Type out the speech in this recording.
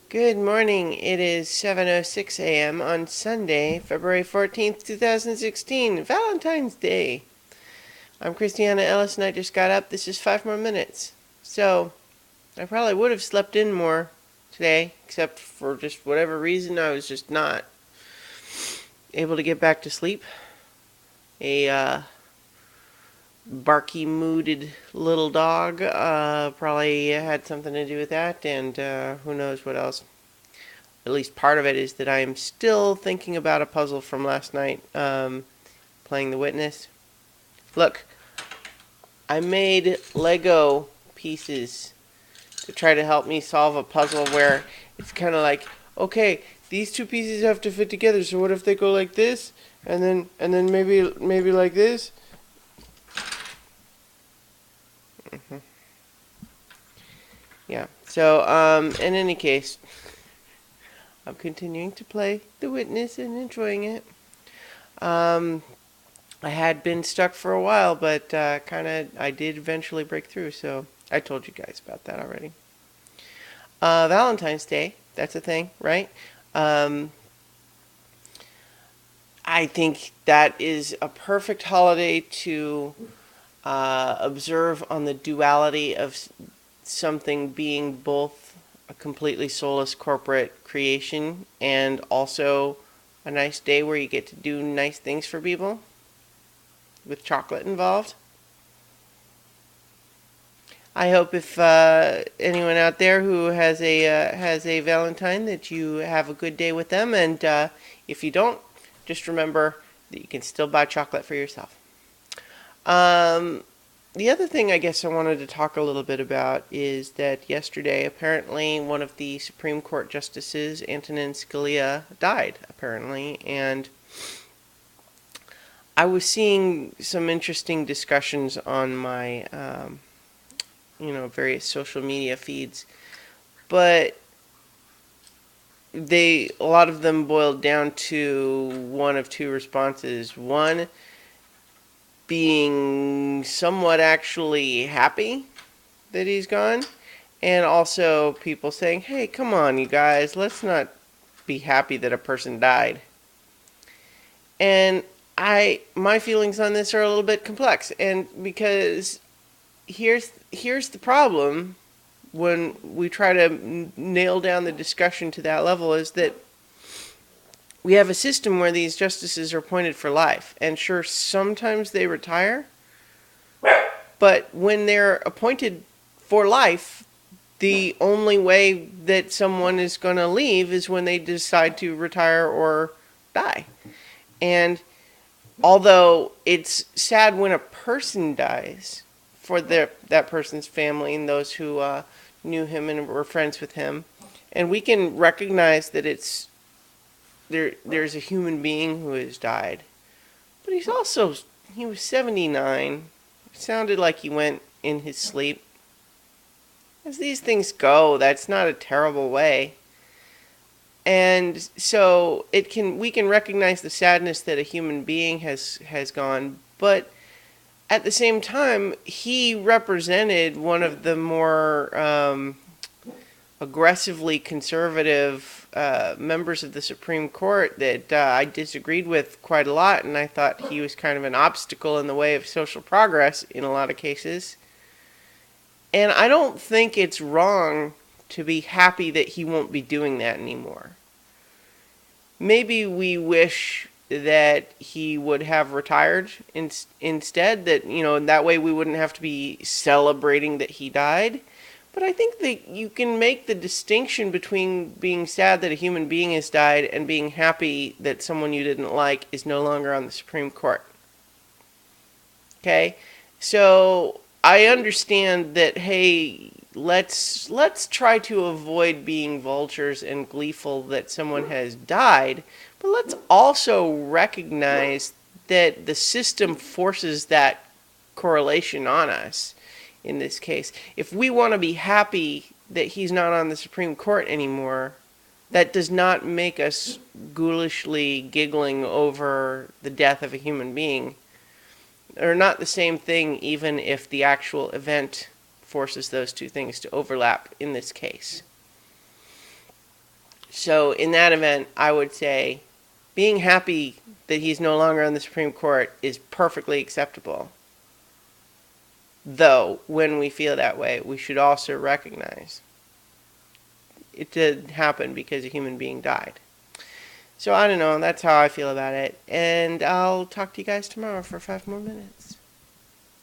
Good morning. It is 7:06 a.m. on Sunday, February 14th, 2016, Valentine's Day. I'm Christiana Ellis and I just got up. This is 5 more minutes. So, I probably would have slept in more today, except for just whatever reason I was just not able to get back to sleep. A barky, mooded little dog probably had something to do with that, and who knows what else. At least part of it is that I am still thinking about a puzzle from last night, playing the witness. Look, I made Lego pieces to try to help me solve a puzzle where it's kind of like, okay, these two pieces have to fit together. So what if they go like this, and then maybe like this? Yeah. So in any case, I'm continuing to play the witness and enjoying it. I had been stuck for a while, but I did eventually break through. So I told you guys about that already. Valentine's Day, that's a thing, right? Um, I think that is a perfect holiday to observe on the duality of something being both a completely soulless corporate creation and also a nice day where you get to do nice things for people with chocolate involved. I hope if anyone out there who has a Valentine that you have a good day with them, and if you don't, just remember that you can still buy chocolate for yourself. Um, the other thing I guess I wanted to talk a little bit about is that yesterday, apparently, one of the Supreme Court justices, Antonin Scalia, died, apparently, and I was seeing some interesting discussions on my, various social media feeds, but a lot of them boiled down to one of two responses. One, being somewhat actually happy that he's gone, and also people saying, hey, come on, you guys, let's not be happy that a person died. And my feelings on this are a little bit complex, and because here's the problem when we try to nail down the discussion to that level is that we have a system where these justices are appointed for life, and sure, sometimes they retire, but when they're appointed for life, the only way that someone is going to leave is when they decide to retire or die. And although it's sad when a person dies for that person's family and those who knew him and were friends with him, and we can recognize that there's a human being who has died, but he was 79. It sounded like he went in his sleep. As these things go, that's not a terrible way. And so we can recognize the sadness that a human being has gone, but at the same time, he represented one of the more aggressively conservative members of the Supreme Court that I disagreed with quite a lot, and I thought he was kind of an obstacle in the way of social progress in a lot of cases. And I don't think it's wrong to be happy that he won't be doing that anymore. Maybe we wish that he would have retired instead, that way we wouldn't have to be celebrating that he died. But I think that you can make the distinction between being sad that a human being has died and being happy that someone you didn't like is no longer on the Supreme Court. Okay? So I understand that, hey, let's try to avoid being vultures and gleeful that someone has died, but let's also recognize that the system forces that correlation on us in this case. If we want to be happy that he's not on the Supreme Court anymore, that does not make us ghoulishly giggling over the death of a human being. They're not the same thing, even if the actual event forces those two things to overlap in this case. So in that event, I would say being happy that he's no longer on the Supreme Court is perfectly acceptable. Though, when we feel that way, we should also recognize it did happen because a human being died. So I don't know, that's how I feel about it. And I'll talk to you guys tomorrow for 5 more minutes.